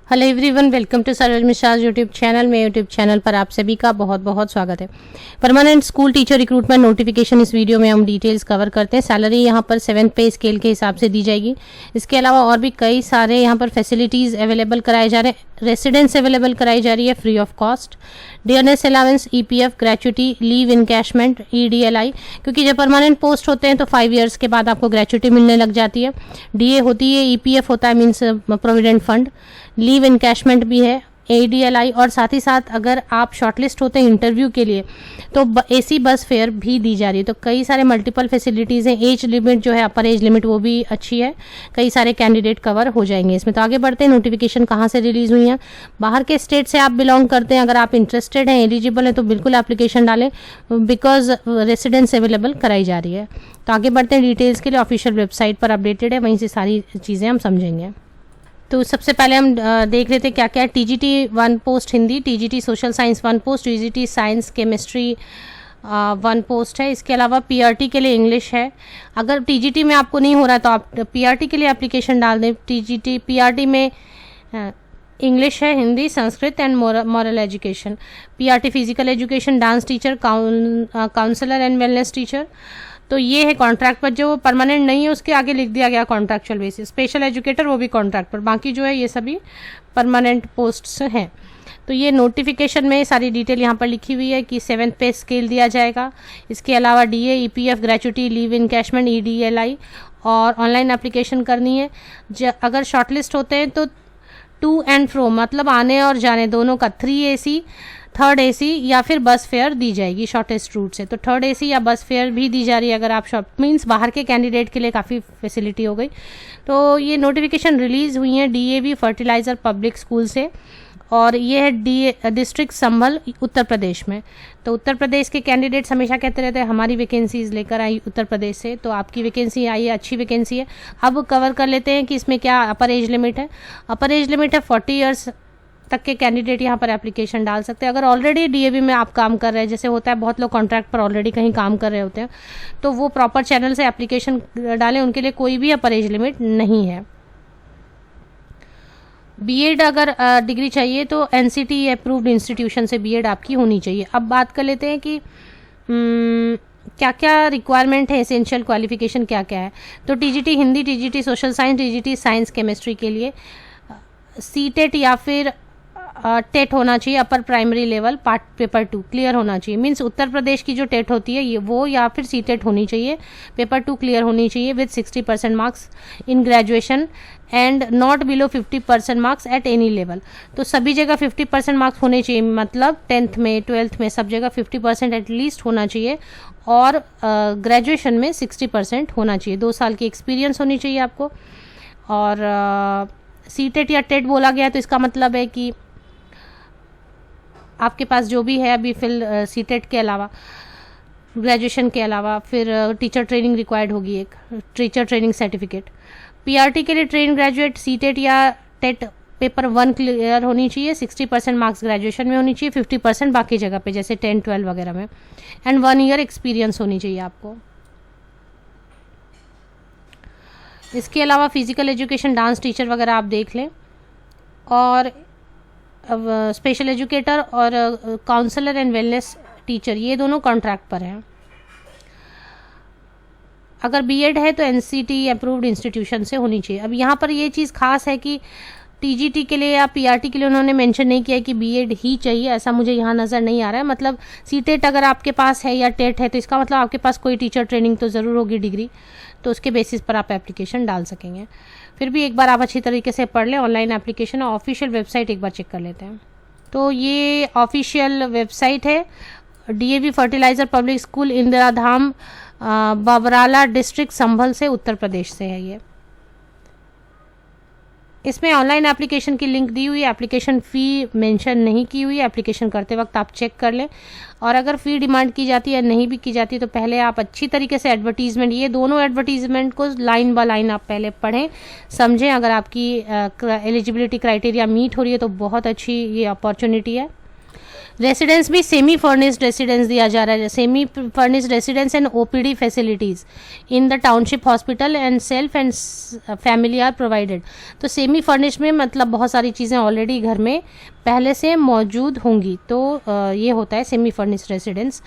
Hello everyone, welcome to Saroj Mishra's YouTube channel. मेरे YouTube channel पर आप सभी का बहुत बहुत स्वागत है। Permanent school teacher recruitment notification इस वीडियो में हम डिटेल्स कवर करते हैं। सैलरी यहाँ पर 7th पे स्केल के हिसाब से दी जाएगी। इसके अलावा और भी कई सारे यहाँ पर फैसिलिटीज़ अवेलेबल कराए जा रहे हैं। रेसिडेंस अवेलेबल कराई जा रही है free of cost. Dearness allowance, EPF, gratuity, leave encashment, EDLI, क्योंकि जब परमानेंट पोस्ट होते हैं तो 5 ईयर्स के बाद आपको ग्रेचुटी मिलने लग जाती है। DA होती है, EPF होता है means provident fund, leave encashment भी है, ADLI, और साथ ही साथ अगर आप शॉर्टलिस्ट होते हैं इंटरव्यू के लिए तो AC बस फेयर भी दी जा रही है। तो कई सारे मल्टीपल फैसिलिटीज़ हैं। एज लिमिट जो है, अपर एज लिमिट, वो भी अच्छी है। कई सारे कैंडिडेट कवर हो जाएंगे इसमें। तो आगे बढ़ते हैं। नोटिफिकेशन कहाँ से रिलीज़ हुई है? बाहर के स्टेट से आप बिलोंग करते हैं, अगर आप इंटरेस्टेड हैं, एलिजिबल हैं, तो बिल्कुल एप्लीकेशन डालें, बिकॉज रेसिडेंस अवेलेबल कराई जा रही है। तो आगे बढ़ते हैं। डिटेल्स के लिए ऑफिशियल वेबसाइट पर अपडेटेड है, वहीं से सारी चीज़ें हम समझेंगे। तो सबसे पहले हम देख लेते हैं क्या क्या है। TGT 1 post Hindi, TGT social science 1 post, TGT science chemistry 1 post है। इसके अलावा PRT के लिए इंग्लिश है। अगर TGT में आपको नहीं हो रहा है तो आप PRT के लिए एप्लीकेशन डाल दें। TGT PRT में इंग्लिश है, Hindi, Sanskrit and moral education. PRT physical education, dance teacher, counsellor and wellness teacher. तो ये है कॉन्ट्रैक्ट पर। जो परमानेंट नहीं है उसके आगे लिख दिया गया कॉन्ट्रैक्चुअल बेसिस। स्पेशल एजुकेटर वो भी कॉन्ट्रैक्ट पर, बाकी जो है ये सभी परमानेंट पोस्ट्स हैं। तो ये नोटिफिकेशन में सारी डिटेल यहाँ पर लिखी हुई है कि 7th पे स्केल दिया जाएगा। इसके अलावा DA, EPF, gratuity, leave encashment, EDLI, और ऑनलाइन एप्लीकेशन करनी है। अगर शॉर्टलिस्ट होते हैं तो टू एंड फ्रो, मतलब आने और जाने दोनों का 3 AC, 3rd AC या फिर बस फेयर दी जाएगी शॉर्टेस्ट रूट से। तो 3rd AC या बस फेयर भी दी जा रही है अगर आप शॉर्ट, मीन्स बाहर के कैंडिडेट के लिए काफ़ी फैसिलिटी हो गई। तो ये नोटिफिकेशन रिलीज़ हुई है DAV फर्टिलाइज़र पब्लिक स्कूल से, और ये है डिस्ट्रिक्ट संभल, उत्तर प्रदेश में। तो उत्तर प्रदेश के कैंडिडेट्स हमेशा कहते रहते हैं हमारी वैकेंसीज लेकर आई उत्तर प्रदेश से, तो आपकी वैकेंसी आई है, अच्छी वैकेंसी है। अब कवर कर लेते हैं कि इसमें क्या अपर एज लिमिट है। अपर एज लिमिट है 40 ईयर्स तक के कैंडिडेट यहाँ पर एप्लीकेशन डाल सकते हैं। अगर ऑलरेडी DAV में आप काम कर रहे हैं, जैसे होता है बहुत लोग कॉन्ट्रैक्ट पर ऑलरेडी कहीं काम कर रहे होते हैं, तो वो प्रॉपर चैनल से एप्लीकेशन डालें, उनके लिए कोई भी अपर एज लिमिट नहीं है। BEd अगर डिग्री चाहिए तो NCT अप्रूव्ड इंस्टीट्यूशन से BEd आपकी होनी चाहिए। अब बात कर लेते हैं कि क्या क्या रिक्वायरमेंट है, एसेंशियल क्वालिफिकेशन क्या क्या है। तो TGT Hindi, TGT social science, TGT science chemistry के लिए CTET या फिर टेट होना चाहिए, upper primary level part paper 2 clear होना चाहिए। मीन्स उत्तर प्रदेश की जो टेट होती है ये वो, या फिर CTET होनी चाहिए, पेपर 2 क्लियर होनी चाहिए with 60% marks in graduation and not below 50% marks at any level. तो सभी जगह 50% मार्क्स होने चाहिए, मतलब 10th में, 12th में, सब जगह 50% एटलीस्ट होना चाहिए, और ग्रेजुएशन में 60% होना चाहिए। 2 साल की एक्सपीरियंस होनी चाहिए आपको। और CTET या टेट बोला गया तो इसका मतलब है कि आपके पास जो भी है अभी फिल CTET के अलावा, ग्रेजुएशन के अलावा, फिर टीचर ट्रेनिंग रिक्वायर्ड होगी, एक टीचर ट्रेनिंग सर्टिफिकेट। PRT के लिए ट्रेन ग्रेजुएट CTET या टेट पेपर 1 क्लियर होनी चाहिए, 60% मार्क्स ग्रेजुएशन में होनी चाहिए, 50% बाकी जगह पे जैसे 10, 12 वगैरह में, एंड 1 ईयर एक्सपीरियंस होनी चाहिए आपको। इसके अलावा फिजिकल एजुकेशन, डांस टीचर वगैरह आप देख लें, और स्पेशल एजुकेटर और काउंसलर एंड वेलनेस टीचर ये दोनों कॉन्ट्रैक्ट पर हैं। अगर BEd है तो NCT अप्रूव्ड इंस्टीट्यूशन से होनी चाहिए। अब यहाँ पर ये चीज़ खास है कि TGT के लिए या PRT के लिए उन्होंने मेंशन नहीं किया कि BEd ही चाहिए, ऐसा मुझे यहाँ नज़र नहीं आ रहा है। मतलब CTET अगर आपके पास है या टेट है तो इसका मतलब आपके पास कोई टीचर ट्रेनिंग तो ज़रूर होगी, डिग्री, तो उसके बेसिस पर आप एप्लीकेशन डाल सकेंगे। फिर भी एक बार आप अच्छी तरीके से पढ़ लें ऑनलाइन एप्लीकेशन, और ऑफिशियल वेबसाइट एक बार चेक कर लेते हैं। तो ये ऑफिशियल वेबसाइट है DAV fertiliser public school, Indira Dham, Babrala district Sambhal से, उत्तर प्रदेश से है ये। इसमें ऑनलाइन एप्लीकेशन की लिंक दी हुई है, एप्लीकेशन फ़ी मेंशन नहीं की हुई है। एप्लीकेशन करते वक्त आप चेक कर लें, और अगर फ़ी डिमांड की जाती है, नहीं भी की जाती, तो पहले आप अच्छी तरीके से एडवर्टीज़मेंट, ये दोनों एडवर्टीज़मेंट को लाइन बाय लाइन आप पहले पढ़ें, समझें। अगर आपकी एलिजिबिलिटी क्राइटेरिया मीट हो रही है तो बहुत अच्छी ये अपॉर्चुनिटी है। रेसिडेंस भी सेमी फर्निश्ड रेसिडेंस दिया जा रहा है, semi furnished residence and OPD facilities in the township hospital and self and family are provided. तो सेमी फर्निश्ड में मतलब बहुत सारी चीज़ें ऑलरेडी घर में पहले से मौजूद होंगी, तो ये होता है सेमी फर्निश्ड रेसिडेंस।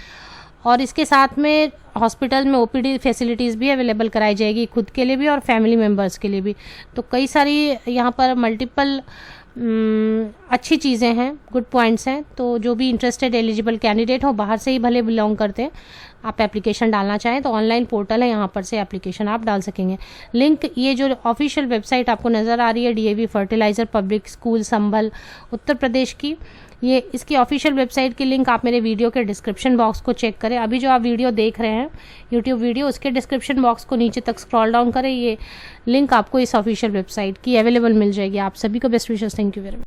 और इसके साथ में हॉस्पिटल में ओपीडी फैसिलिटीज़ भी अवेलेबल कराई जाएगी, खुद के लिए भी और फैमिली मेम्बर्स के लिए भी। तो कई सारी यहाँ पर मल्टीपल अच्छी चीज़ें हैं, गुड पॉइंट्स हैं। तो जो भी इंटरेस्टेड एलिजिबल कैंडिडेट हो, बाहर से ही भले बिलोंग करते हैं, आप एप्लीकेशन डालना चाहें तो ऑनलाइन पोर्टल है, यहाँ पर से एप्लीकेशन आप डाल सकेंगे। लिंक, ये जो ऑफिशियल वेबसाइट आपको नज़र आ रही है डीएवी फर्टिलाइज़र पब्लिक स्कूल संभल उत्तर प्रदेश की, ये इसकी ऑफिशियल वेबसाइट की लिंक आप मेरे वीडियो के डिस्क्रिप्शन बॉक्स को चेक करें। अभी जो आप वीडियो देख रहे हैं यूट्यूब वीडियो, उसके डिस्क्रिप्शन बॉक्स को नीचे तक स्क्रॉल डाउन करें, ये लिंक आपको इस ऑफिशियल वेबसाइट की अवेलेबल मिल जाएगी। आप सभी को best wishes, thank you very much.